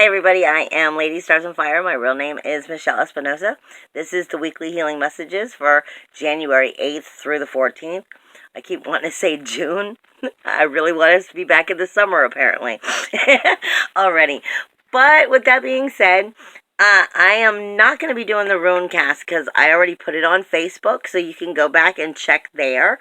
Hi everybody, I am Lady Stars on Fire. My real name is Michelle Espinosa. This is the weekly healing messages for January 8th through the 14th. I keep wanting to say June. I really want us to be back in the summer apparently already. But with that being said, I am not going to be doing the Rune Cast because I already put it on Facebook, so you can go back and check there.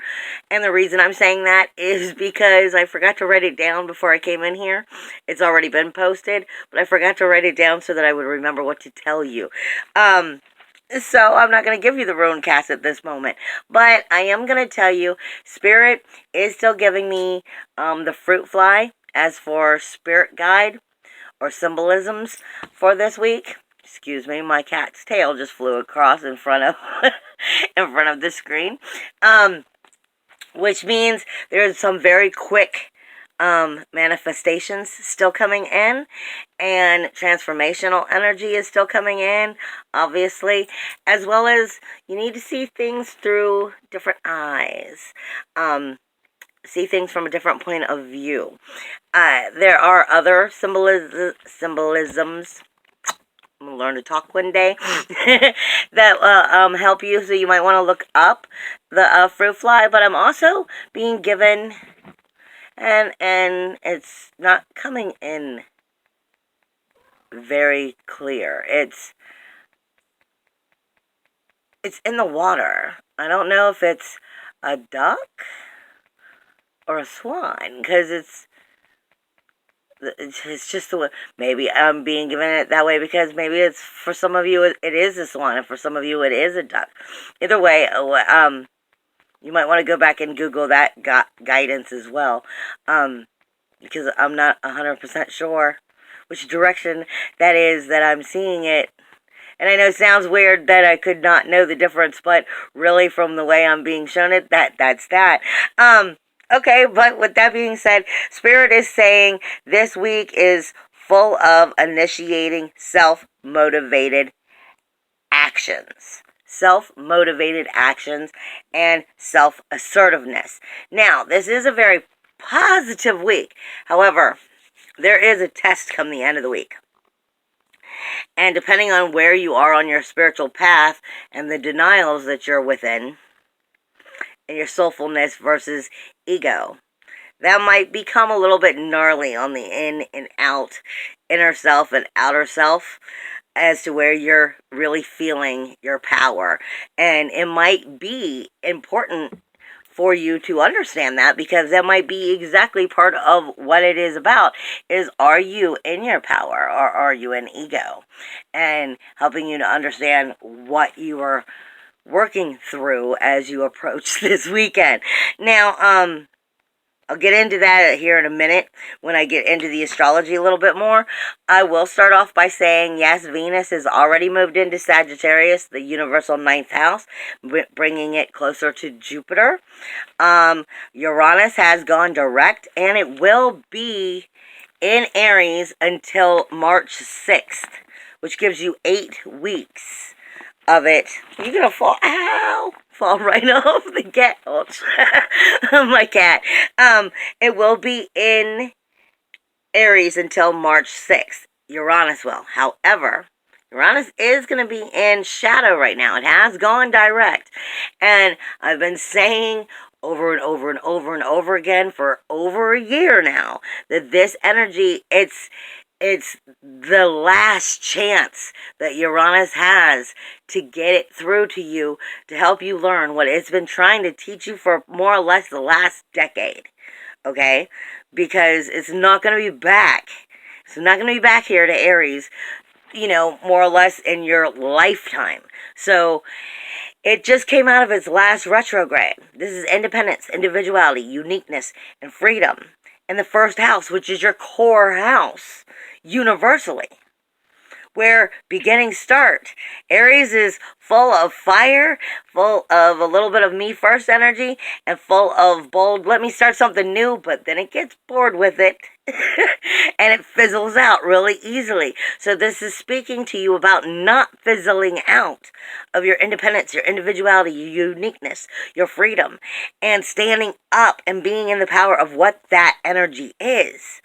And the reason I'm saying that is because I forgot to write it down before I came in here. It's already been posted, but I forgot to write it down so that I would remember what to tell you. So I'm not going to give you the Rune Cast at this moment, but I am going to tell you, Spirit is still giving me the fruit fly as for spirit guide or symbolisms for this week. Excuse me, my cat's tail just flew across in front of the screen. Which means there's some very quick manifestations still coming in, and transformational energy is still coming in, obviously, as well as you need to see things through different eyes. See things from a different point of view. There are other symbolisms. I'm going to learn to talk one day that help you, so you might want to look up the fruit fly. But I'm also being given, and it's not coming in very clear. It's in the water. I don't know if it's a duck or a swan, because it's just the way. Maybe I'm being given it that way because maybe it's, for some of you it is a swan, and for some of you it is a duck. Either way, you might want to go back and Google that guidance as well, because I'm not 100% sure which direction that is that I'm seeing it. And I know it sounds weird that I could not know the difference, but really from the way I'm being shown it, that's that. Okay, but with that being said, Spirit is saying this week is full of initiating self-motivated actions. Self-motivated actions and self-assertiveness. Now, this is a very positive week. However, there is a test come the end of the week. And depending on where you are on your spiritual path and the denials that you're within, and your soulfulness versus ego, that might become a little bit gnarly on the in and out, inner self and outer self, as to where you're really feeling your power. And it might be important for you to understand that, because that might be exactly part of what it is about, is are you in your power or are you in ego? And helping you to understand what you are working through as you approach this weekend. Now, I'll get into that here in a minute when I get into the astrology a little bit more. I will start off by saying, yes, Venus has already moved into Sagittarius, the universal 9th house, bringing it closer to Jupiter. Uranus has gone direct, and it will be in Aries until March 6th, which gives you 8 weeks of it. You're gonna fall right off the couch. My cat. It will be in Aries until March 6th. Uranus will. However, Uranus is going to be in shadow right now. It has gone direct. And I've been saying over and over and over and over again for over a year now that this energy, it's the last chance that Uranus has to get it through to you, to help you learn what it's been trying to teach you for more or less the last decade. Okay? Because it's not going to be back. It's not going to be back here to Aries, more or less in your lifetime. So it just came out of its last retrograde. This is independence, individuality, uniqueness, and freedom in the first house, which is your core house, universally, where beginnings start. Aries is full of fire, full of a little bit of me first energy, and full of bold, let me start something new, but then it gets bored with it and it fizzles out really easily. So this is speaking to you about not fizzling out of your independence, your individuality, your uniqueness, your freedom, and standing up and being in the power of what that energy is.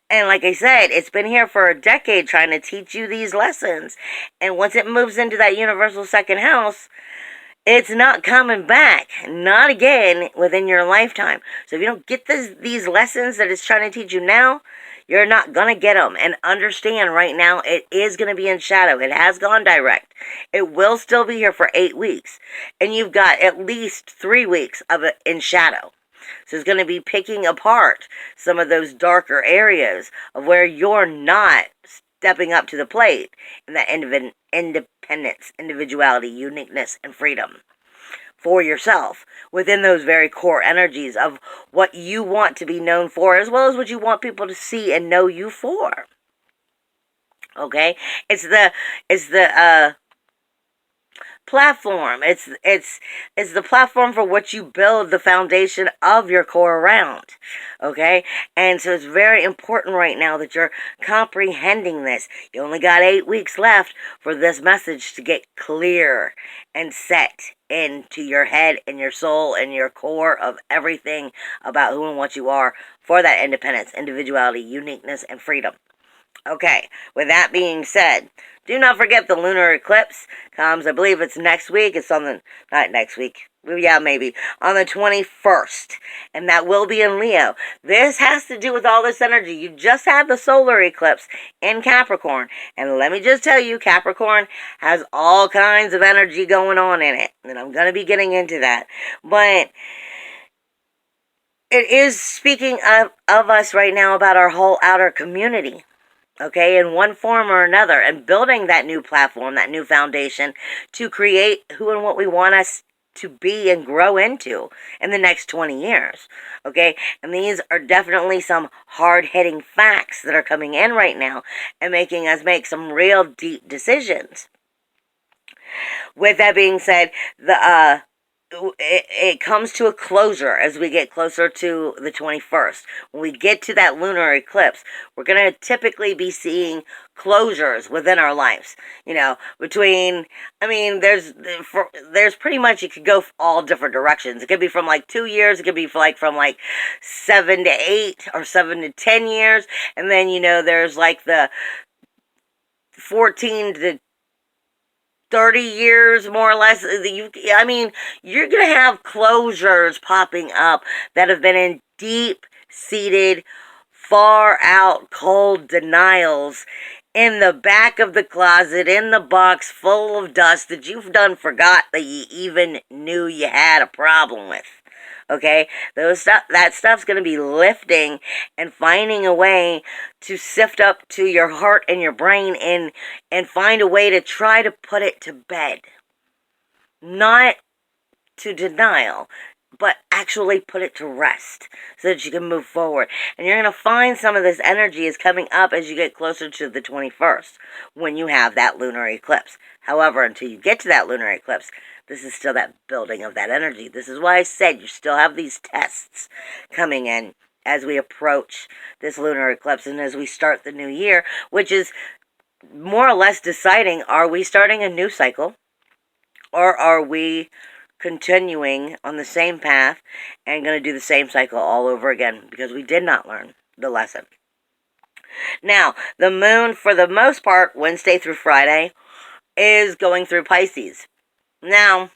And like I said, it's been here for a decade trying to teach you these lessons. And once it moves into that universal second house, it's not coming back. Not again within your lifetime. So if you don't get these lessons that it's trying to teach you now, you're not going to get them. And understand right now, it is going to be in shadow. It has gone direct. It will still be here for 8 weeks. And you've got at least 3 weeks of it in shadow. So it's going to be picking apart some of those darker areas of where you're not stepping up to the plate in that independence, individuality, uniqueness, and freedom for yourself within those very core energies of what you want to be known for, as well as what you want people to see and know you for. Okay? It's the platform. It's the platform for what you build the foundation of your core around. Okay? And so it's very important right now that you're comprehending this. You only got 8 weeks left for this message to get clear and set into your head and your soul and your core of everything about who and what you are for that independence, individuality, uniqueness, and freedom. Okay, with that being said, do not forget the lunar eclipse comes, I believe it's next week. It's on the, not next week, yeah, maybe, on the 21st. And that will be in Leo. This has to do with all this energy. You just had the solar eclipse in Capricorn. And let me just tell you, Capricorn has all kinds of energy going on in it. And I'm going to be getting into that. But it is speaking of us right now about our whole outer community. Okay, in one form or another, and building that new platform, that new foundation to create who and what we want us to be and grow into in the next 20 years. Okay, and these are definitely some hard-hitting facts that are coming in right now and making us make some real deep decisions. With that being said, it comes to a closure as we get closer to the 21st. When we get to that lunar eclipse, we're going to typically be seeing closures within our lives. You know, between, I mean, there's pretty much, it could go all different directions. It could be from like 2 years, it could be from like 7 to 8 or 7 to 10 years. And then, you know, there's like the 14 to 30 years, more or less. I mean, you're going to have closures popping up that have been in deep-seated, far-out, cold denials in the back of the closet, in the box full of dust that you've done forgot that you even knew you had a problem with. Okay, that stuff's going to be lifting and finding a way to sift up to your heart and your brain and find a way to try to put it to bed. Not to denial, but actually put it to rest so that you can move forward. And you're going to find some of this energy is coming up as you get closer to the 21st when you have that lunar eclipse. However, until you get to that lunar eclipse, this is still that building of that energy. This is why I said you still have these tests coming in as we approach this lunar eclipse and as we start the new year, which is more or less deciding, are we starting a new cycle or are we continuing on the same path and going to do the same cycle all over again because we did not learn the lesson. Now, the moon, for the most part, Wednesday through Friday, is going through Pisces. Now,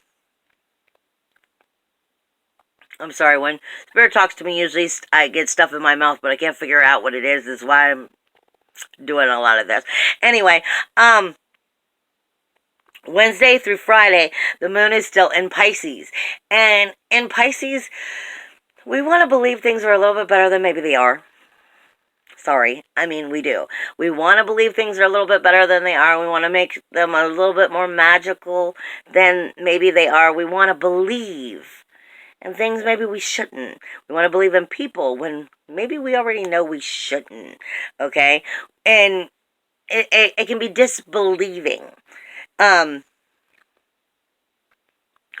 I'm sorry, when Spirit talks to me, usually I get stuff in my mouth, but I can't figure out what it is. That's why I'm doing a lot of this. Anyway, Wednesday through Friday, the moon is still in Pisces. And in Pisces, we want to believe things are a little bit better than maybe they are. Sorry, I mean we do. We want to believe things are a little bit better than they are. We want to make them a little bit more magical than maybe they are. We want to believe in things maybe we shouldn't. We want to believe in people when maybe we already know we shouldn't. Okay? And it can be disbelieving.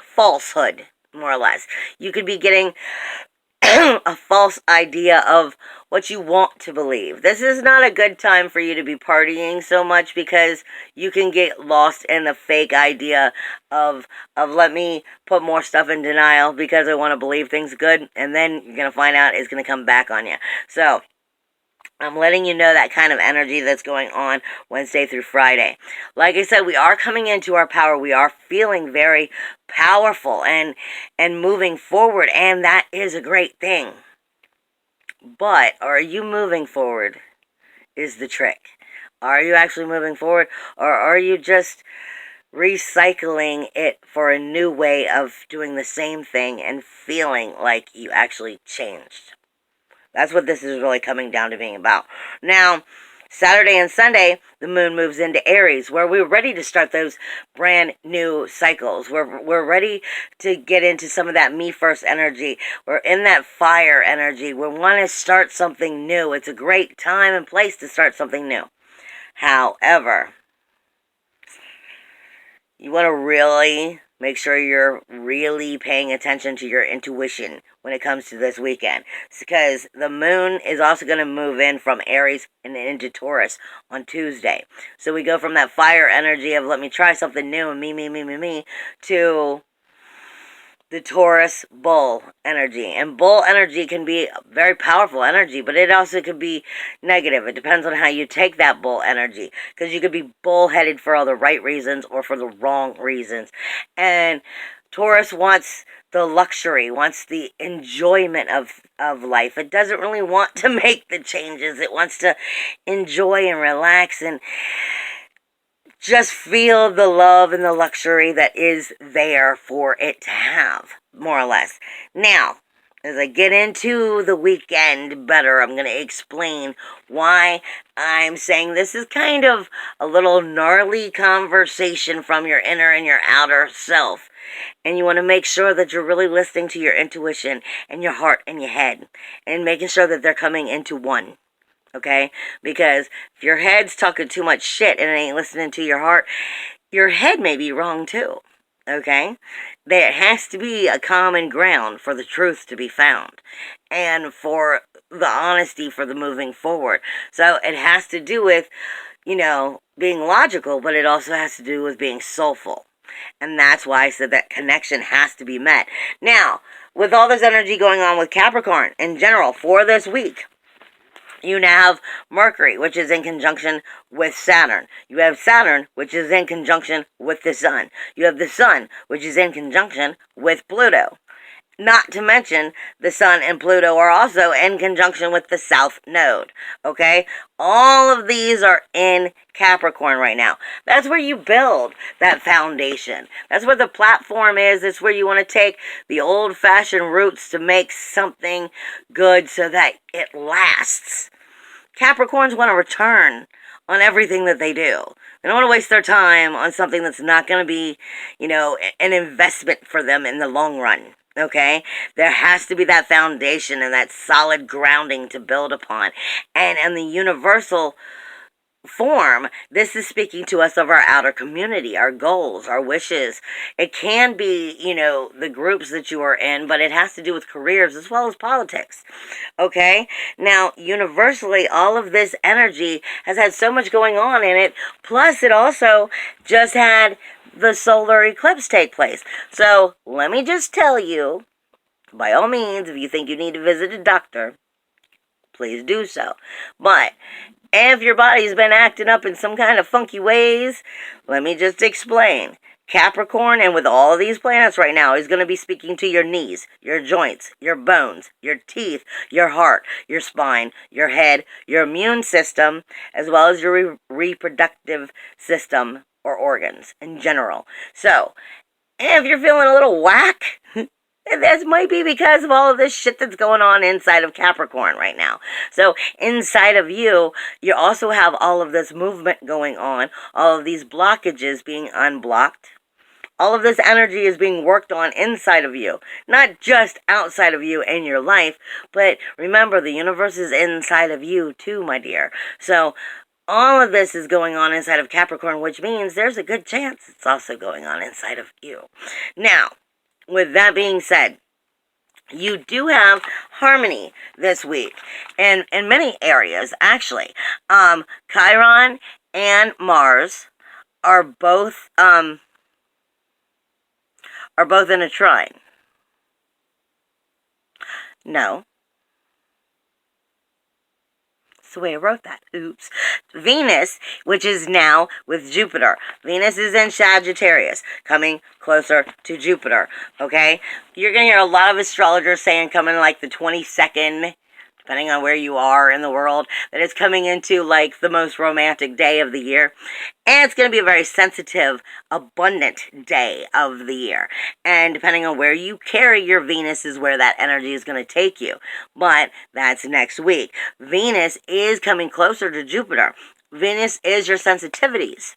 Falsehood, more or less. You could be getting a false idea of what you want to believe. This is not a good time for you to be partying so much because you can get lost in the fake idea of let me put more stuff in denial because I want to believe things good, and then you're going to find out it's going to come back on you. So, I'm letting you know that kind of energy that's going on Wednesday through Friday. Like I said, we are coming into our power. We are feeling very powerful and moving forward, and that is a great thing. But are you moving forward is the trick. Are you actually moving forward, or are you just recycling it for a new way of doing the same thing and feeling like you actually changed? That's what this is really coming down to being about. Now, Saturday and Sunday, the moon moves into Aries, where we're ready to start those brand new cycles. We're ready to get into some of that me first energy. We're in that fire energy. We want to start something new. It's a great time and place to start something new. However, you want to really make sure you're really paying attention to your intuition when it comes to this weekend. It's because the moon is also going to move in from Aries and into Taurus on Tuesday. So we go from that fire energy of let me try something new and me, to the Taurus bull energy. And bull energy can be very powerful energy, but it also could be negative. It depends on how you take that bull energy, because you could be bullheaded for all the right reasons or for the wrong reasons. And Taurus wants the luxury, wants the enjoyment of life. It doesn't really want to make the changes. It wants to enjoy and relax and just feel the love and the luxury that is there for it to have, more or less. Now, as I get into the weekend better, I'm going to explain why I'm saying this is kind of a little gnarly conversation from your inner and your outer self. And you want to make sure that you're really listening to your intuition and your heart and your head, and making sure that they're coming into one. Okay? Because if your head's talking too much shit and it ain't listening to your heart, your head may be wrong too. Okay? There has to be a common ground for the truth to be found, and for the honesty for the moving forward. So it has to do with, being logical, but it also has to do with being soulful. And that's why I said that connection has to be met. Now, with all this energy going on with Capricorn in general for this week, you now have Mercury, which is in conjunction with Saturn. You have Saturn, which is in conjunction with the Sun. You have the Sun, which is in conjunction with Pluto. Not to mention, the Sun and Pluto are also in conjunction with the South Node. Okay? All of these are in Capricorn right now. That's where you build that foundation. That's where the platform is. It's where you want to take the old-fashioned roots to make something good so that it lasts. Capricorns want to return on everything that they do. They don't want to waste their time on something that's not going to be, an investment for them in the long run. Okay? There has to be that foundation and that solid grounding to build upon. And in the universal form, this is speaking to us of our outer community, our goals, our wishes. It can be, the groups that you are in, but it has to do with careers as well as politics. Okay? Now, universally, all of this energy has had so much going on in it, plus it also just had the solar eclipse take place. So, let me just tell you, by all means, if you think you need to visit a doctor, please do so. But if your body's been acting up in some kind of funky ways, let me just explain. Capricorn, and with all these planets right now, is going to be speaking to your knees, your joints, your bones, your teeth, your heart, your spine, your head, your immune system, as well as your reproductive system or organs in general. So, if you're feeling a little whack, this might be because of all of this shit that's going on inside of Capricorn right now. So inside of you, you also have all of this movement going on, all of these blockages being unblocked. All of this energy is being worked on inside of you, not just outside of you in your life, but remember, the universe is inside of you too, my dear. So all of this is going on inside of Capricorn, which means there's a good chance it's also going on inside of you. Now, with that being said, you do have harmony this week in many areas, actually. Chiron and Mars are both in a trine. No. That's the way I wrote that. Oops. Venus, which is now with Jupiter. Venus is in Sagittarius, coming closer to Jupiter. Okay? You're going to hear a lot of astrologers saying coming like the 22nd, depending on where you are in the world, that it's coming into like the most romantic day of the year. And it's going to be a very sensitive, abundant day of the year. And depending on where you carry your Venus is where that energy is going to take you. But that's next week. Venus is coming closer to Jupiter. Venus is your sensitivities.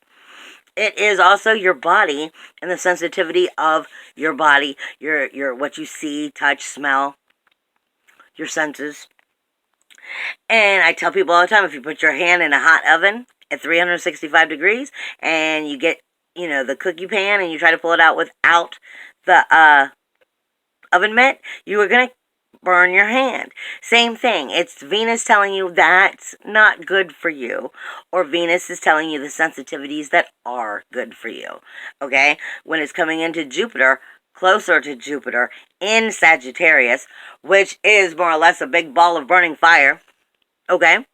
It is also your body and the sensitivity of your body, your what you see, touch, smell, your senses. And I tell people all the time, if you put your hand in a hot oven at 365 degrees and you get, the cookie pan and you try to pull it out without the oven mitt, you are going to burn your hand. Same thing. It's Venus telling you that's not good for you, or Venus is telling you the sensitivities that are good for you. Okay? When it's coming into Jupiter, closer to Jupiter in Sagittarius, which is more or less a big ball of burning fire. Okay?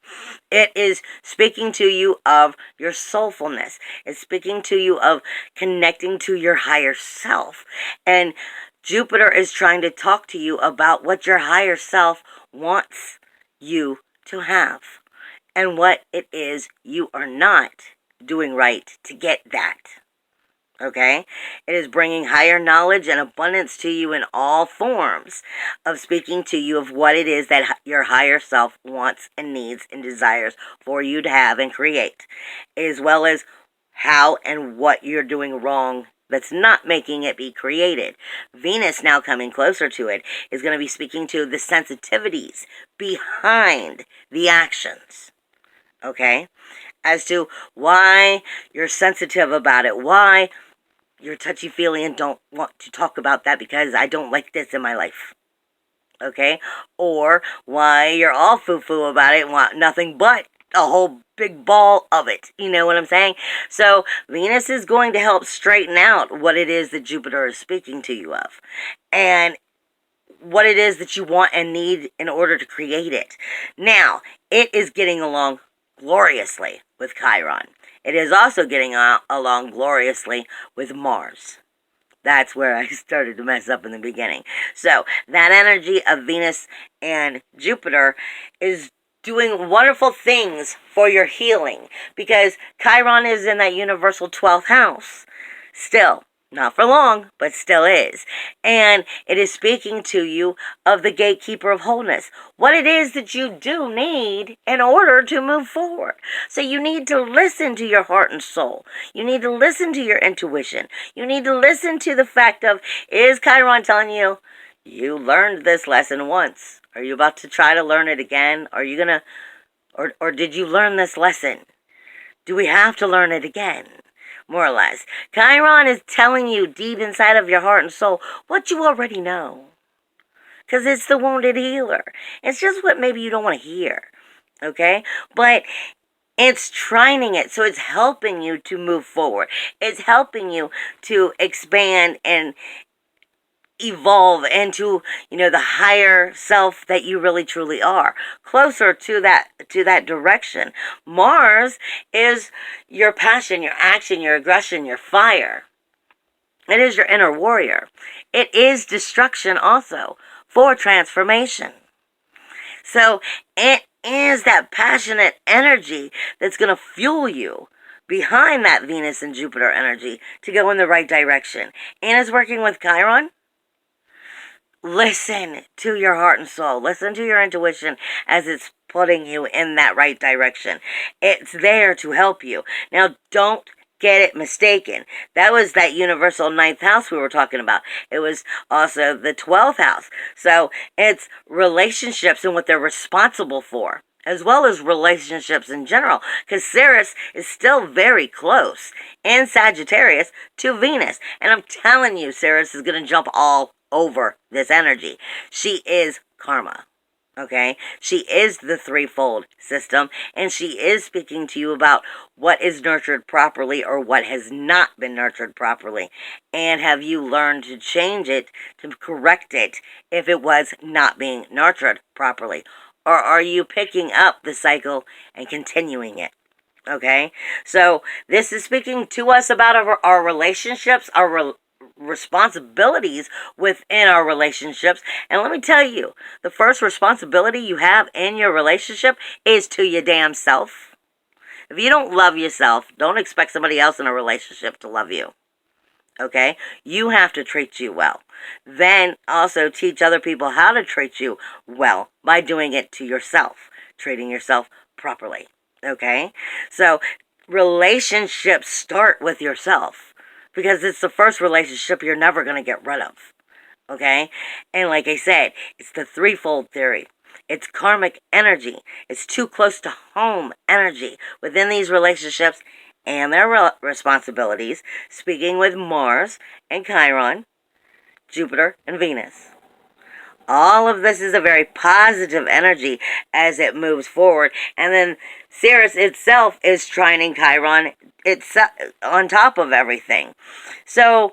It is speaking to you of your soulfulness. It's speaking to you of connecting to your higher self. And Jupiter is trying to talk to you about what your higher self wants you to have and what it is you are not doing right to get that. Okay? It is bringing higher knowledge and abundance to you in all forms of speaking to you of what it is that your higher self wants and needs and desires for you to have and create, as well as how and what you're doing wrong that's not making it be created. Venus, now coming closer to it, is going to be speaking to the sensitivities behind the actions. Okay? As to why you're sensitive about it, why you're touchy-feely and don't want to talk about that because I don't like this in my life. Okay? Or why you're all foo-foo about it and want nothing but a whole big ball of it. You know what I'm saying? So Venus is going to help straighten out what it is that Jupiter is speaking to you of. And what it is that you want and need in order to create it. Now, it is getting along gloriously with Chiron. It is also getting along gloriously with Mars. That's where I started to mess up in the beginning. So, that energy of Venus and Jupiter is doing wonderful things for your healing. Because Chiron is in that universal 12th house. Still. Not for long, but still is. And it is speaking to you of the gatekeeper of wholeness. What it is that you do need in order to move forward. So you need to listen to your heart and soul. You need to listen to your intuition. You need to listen to the fact of, is Chiron telling you, you learned this lesson once? Are you about to try to learn it again? Are you going to, or did you learn this lesson? Do we have to learn it again? More or less. Chiron is telling you deep inside of your heart and soul what you already know. Because it's the wounded healer. It's just what maybe you don't want to hear. Okay? But it's trining it. So it's helping you to move forward. It's helping you to expand and evolve into, the higher self that you really truly are, closer to that direction. Mars is your passion, your action, your aggression, your fire. It is your inner warrior. It is destruction also for transformation. So it is that passionate energy that's going to fuel you behind that Venus and Jupiter energy to go in the right direction. And it's working with Chiron. Listen to your heart and soul. Listen to your intuition as it's putting you in that right direction. It's there to help you. Now, don't get it mistaken. That was that universal 9th house we were talking about. It was also the 12th house. So it's relationships and what they're responsible for, as well as relationships in general, because Ceres is still very close in Sagittarius to Venus. And I'm telling you, Ceres is going to jump all over this energy. She is karma. Okay? She is the threefold system, and she is speaking to you about what is nurtured properly or what has not been nurtured properly. And have you learned to change it, to correct it, if it was not being nurtured properly? or are you picking up the cycle and continuing it? Okay, so this is speaking to us about our relationships, our responsibilities within our relationships. And let me tell you, the first responsibility you have in your relationship is to your damn self. If you don't love yourself, don't expect somebody else in a relationship to love you. Okay? You have to treat you well. Then also teach other people how to treat you well by doing it to yourself, treating yourself properly. Okay? So relationships start with yourself because it's the first relationship you're never going to get rid of. Okay? And like I said, it's the threefold theory. It's karmic energy. It's too close to home energy within these relationships and their responsibilities, speaking with Mars and Chiron, Jupiter and Venus. All of this is a very positive energy as it moves forward. And then Ceres itself is trining Chiron on top of everything. So,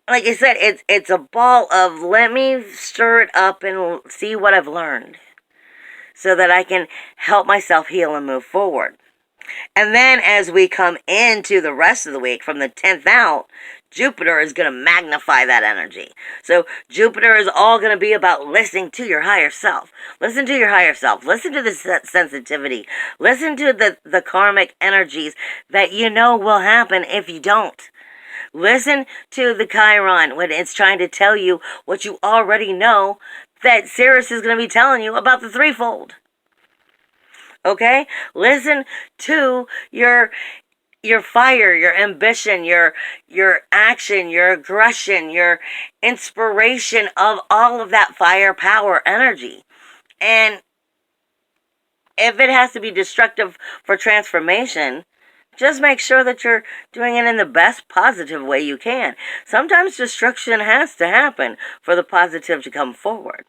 like I said, it's a ball of let me stir it up and see what I've learned so that I can help myself heal and move forward. And then as we come into the rest of the week, from the 10th out, Jupiter is going to magnify that energy. So Jupiter is all going to be about listening to your higher self. Listen to your higher self. Listen to the sensitivity. Listen to the karmic energies that you know will happen if you don't. Listen to the Chiron when it's trying to tell you what you already know that Ceres is going to be telling you about the threefold. Okay? Listen to your fire, your ambition, your action, your aggression, your inspiration of all of that fire power energy. And if it has to be destructive for transformation, just make sure that you're doing it in the best positive way you can. Sometimes destruction has to happen for the positive to come forward.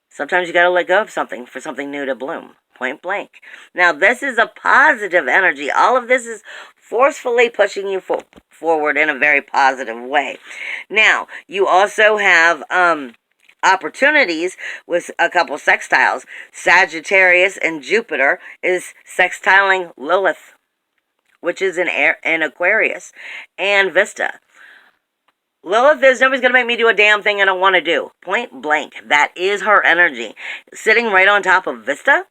Sometimes you got to let go of something for something new to bloom. Point blank. Now, this is a positive energy. All of this is forcefully pushing you forward in a very positive way. Now, you also have opportunities with a couple sextiles. Sagittarius and Jupiter is sextiling Lilith, which is in Aquarius, and Vesta. Lilith is nobody's going to make me do a damn thing I don't want to do. Point blank. That is her energy. Sitting right on top of Vesta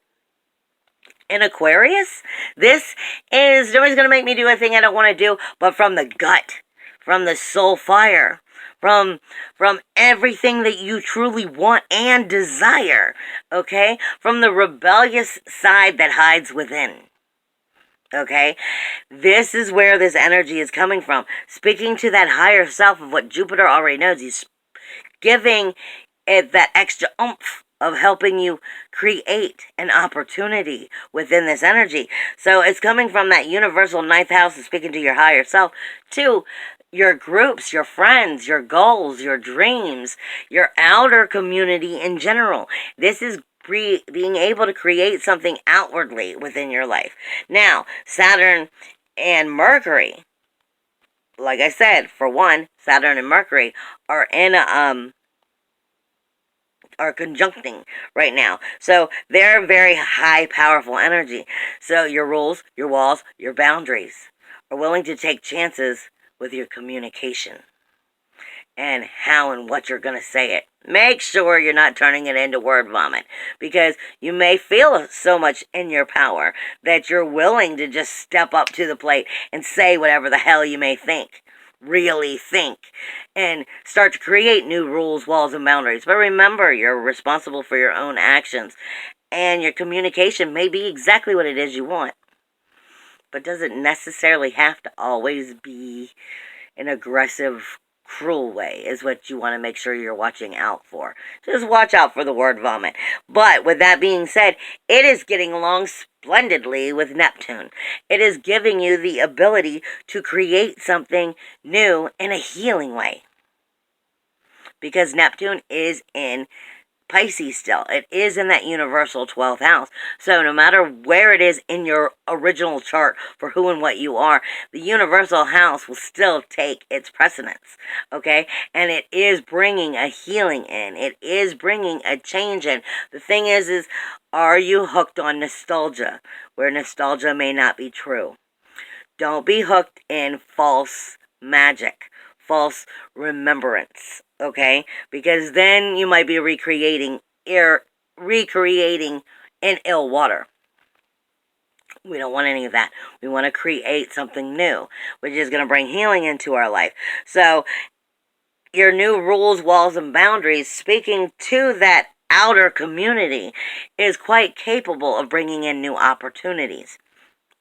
in Aquarius, this is nobody's going to make me do a thing I don't want to do, but from the gut, from the soul fire, from everything that you truly want and desire, okay? From the rebellious side that hides within. Okay, this is where this energy is coming from. Speaking to that higher self of what Jupiter already knows. He's giving it that extra oomph of helping you create an opportunity within this energy. So it's coming from that universal ninth house and speaking to your higher self to your groups, your friends, your goals, your dreams, your outer community in general. This is being able to create something outwardly within your life. Now, Saturn and Mercury, like I said, for one, Saturn and Mercury are in are conjuncting right now. So they're very high, powerful energy. So your rules, your walls, your boundaries are willing to take chances with your communication and how and what you're going to say it. Make sure you're not turning it into word vomit, because you may feel so much in your power that you're willing to just step up to the plate and say whatever the hell you may think, really think, and start to create new rules, walls, and boundaries. But remember, you're responsible for your own actions, and your communication may be exactly what it is you want, but doesn't necessarily have to always be an aggressive, cruel way is what you want to make sure you're watching out for. Just watch out for the word vomit. But with that being said, it is getting along splendidly with Neptune. It is giving you the ability to create something new in a healing way, because Neptune is in Pisces still. It is in that universal 12th house. So no matter where it is in your original chart for who and what you are, the universal house will still take its precedence. Okay? And it is bringing a healing in. It is bringing a change in. The thing is are you hooked on nostalgia, where nostalgia may not be true? Don't be hooked in false magic, false remembrance, okay? Because then you might be recreating in ill water. We don't want any of that. We want to create something new, which is going to bring healing into our life. So, your new rules, walls, and boundaries, speaking to that outer community, is quite capable of bringing in new opportunities.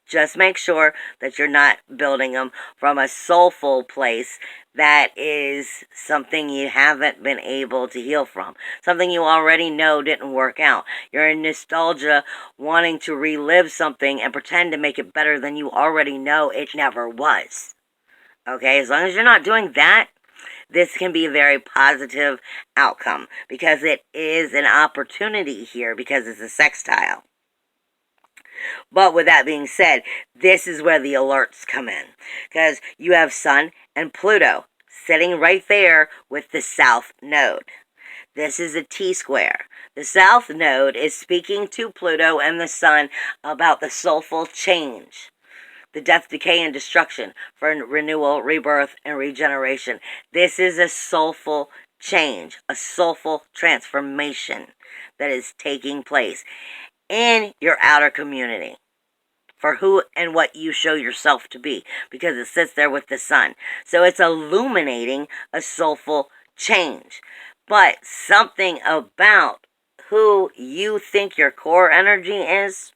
Just make sure that you're not building them from a soulful place that is something you haven't been able to heal from. Something you already know didn't work out. You're in nostalgia, wanting to relive something and pretend to make it better than you already know it never was. Okay, as long as you're not doing that, this can be a very positive outcome because it is an opportunity here because it's a sextile. But with that being said, this is where the alerts come in. Because you have Sun and Pluto sitting right there with the South Node. This is a T-square. The South Node is speaking to Pluto and the Sun about the soulful change. The death, decay, and destruction for renewal, rebirth, and regeneration. This is a soulful change, a soulful transformation that is taking place in your outer community for who and what you show yourself to be, because it sits there with the Sun. So it's illuminating a soulful change. But something about who you think your core energy is,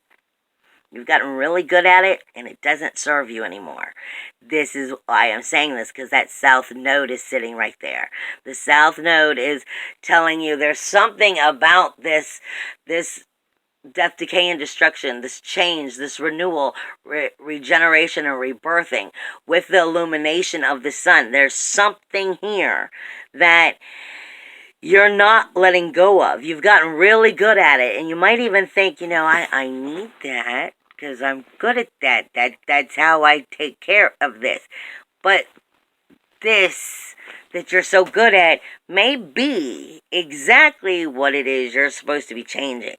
you've gotten really good at it, and it doesn't serve you anymore. This is why I'm saying this, because that South Node is sitting right there. The South Node is telling you there's something about this death, decay, and destruction, this change, this renewal, regeneration, and rebirthing with the illumination of the Sun. There's something here that you're not letting go of. You've gotten really good at it, and you might even think, I need that because I'm good at that. That's how I take care of this. But this that you're so good at may be exactly what it is you're supposed to be changing.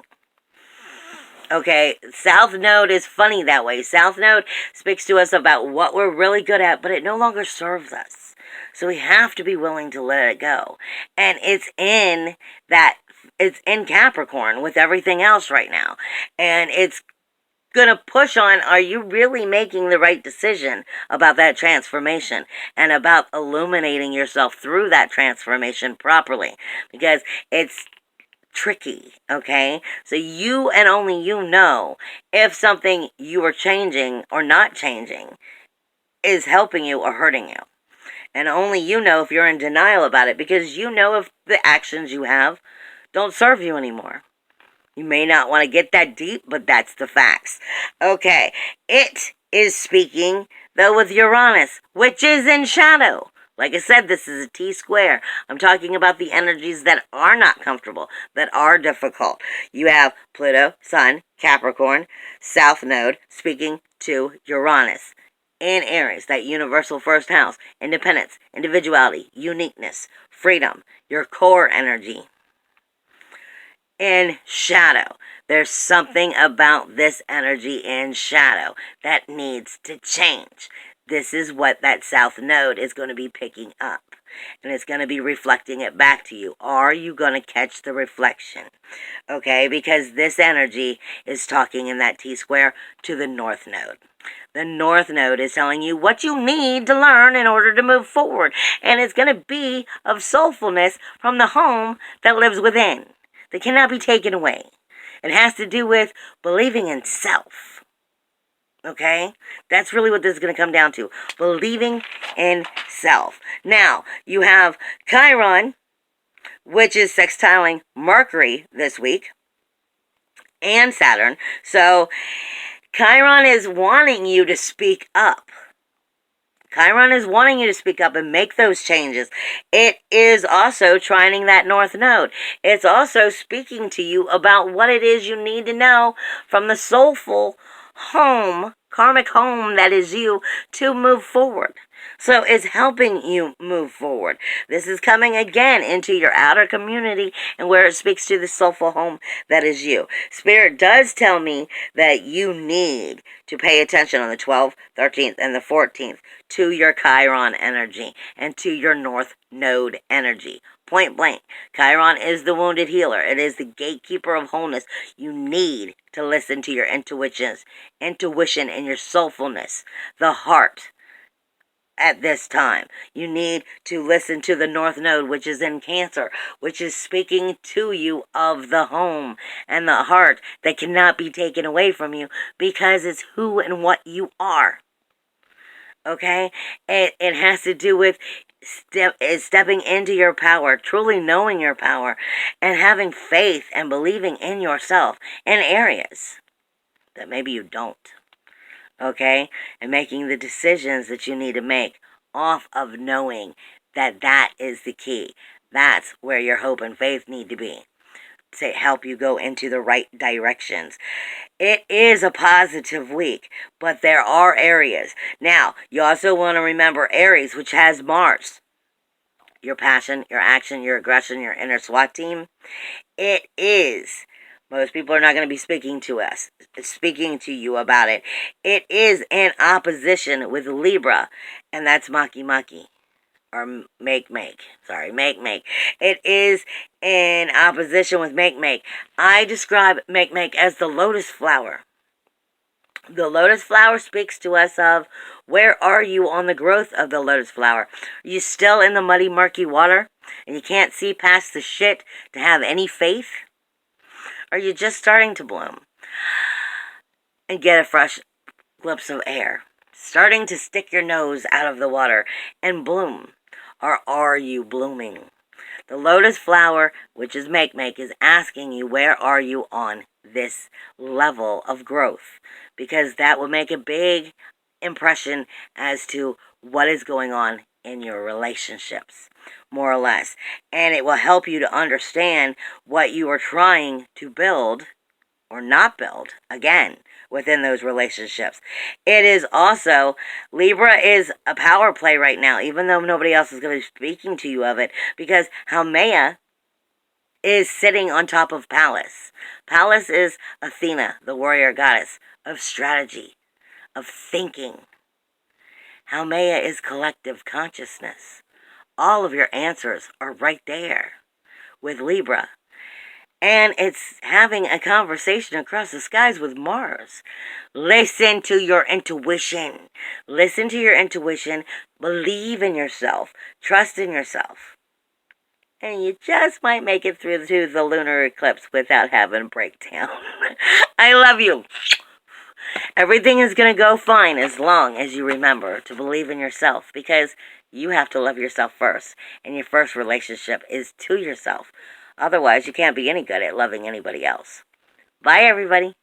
Okay, South Node is funny that way. South Node speaks to us about what we're really good at, but it no longer serves us. So we have to be willing to let it go. And it's in Capricorn with everything else right now. And it's going to push on, are you really making the right decision about that transformation and about illuminating yourself through that transformation properly? Because it's tricky, okay? So you and only you know if something you are changing or not changing is helping you or hurting you. And only you know if you're in denial about it, because you know if the actions you have don't serve you anymore. You may not want to get that deep, but that's the facts. Okay, it is speaking, though, with Uranus, which is in shadow. Like I said, this is a T-square. I'm talking about the energies that are not comfortable, that are difficult. You have Pluto, Sun, Capricorn, South Node, speaking to Uranus. In Aries, that universal first house, independence, individuality, uniqueness, freedom, your core energy. In shadow. There's something about this energy in shadow that needs to change. This is what that South Node is going to be picking up. And it's going to be reflecting it back to you. Are you going to catch the reflection? Okay, because this energy is talking in that T-square to the North Node. The North Node is telling you what you need to learn in order to move forward. And it's going to be of soulfulness from the home that lives within. That cannot be taken away. It has to do with believing in self. Okay? That's really what this is going to come down to. Believing in self. Now, you have Chiron, which is sextiling Mercury this week, and Saturn. So, Chiron is wanting you to speak up. Chiron is wanting you to speak up and make those changes. It is also trining that North Node. It's also speaking to you about what it is you need to know from the soulful home, karmic home that is you, to move forward. So it's helping you move forward. This is coming again into your outer community and where it speaks to the soulful home that is you. Spirit does tell me that you need to pay attention on the 12th, 13th, and the 14th to your Chiron energy and to your North Node energy. Point blank. Chiron is the wounded healer. It is the gatekeeper of wholeness. You need to listen to your intuition and your soulfulness, the heart. At this time, you need to listen to the North Node, which is in Cancer, which is speaking to you of the home and the heart that cannot be taken away from you because it's who and what you are. Okay? It has to do with stepping into your power, truly knowing your power, and having faith and believing in yourself in areas that maybe you don't. Okay? And making the decisions that you need to make off of knowing that that is the key. That's where your hope and faith need to be to help you go into the right directions. It is a positive week, but there are areas. Now, you also want to remember Aries, which has Mars. Your passion, your action, your aggression, your inner SWAT team. It is. Most people are not going to be speaking to you about it. It is in opposition with Libra, and that's Maki. Or make. Sorry, make. It is in opposition with make. I describe make as the lotus flower. The lotus flower speaks to us of where are you on the growth of the lotus flower? Are you still in the muddy, murky water and you can't see past the shit to have any faith? Are you just starting to bloom and get a fresh glimpse of air? Starting to stick your nose out of the water and bloom? Or are you blooming? The lotus flower, which is make, is asking you where are you on this level of growth? Because that will make a big impression as to what is going on in your relationships, more or less. And it will help you to understand what you are trying to build or not build, again, within those relationships. It is also, Libra is a power play right now, even though nobody else is going to be speaking to you of it, because Haumea is sitting on top of Pallas. Pallas is Athena, the warrior goddess of strategy, of thinking. Haumea is collective consciousness. All of your answers are right there with Libra. And it's having a conversation across the skies with Mars. Listen to your intuition. Listen to your intuition. Believe in yourself. Trust in yourself. And you just might make it through to the lunar eclipse without having a breakdown. I love you. Everything is going to go fine as long as you remember to believe in yourself, because you have to love yourself first. And your first relationship is to yourself. Otherwise, you can't be any good at loving anybody else. Bye, everybody.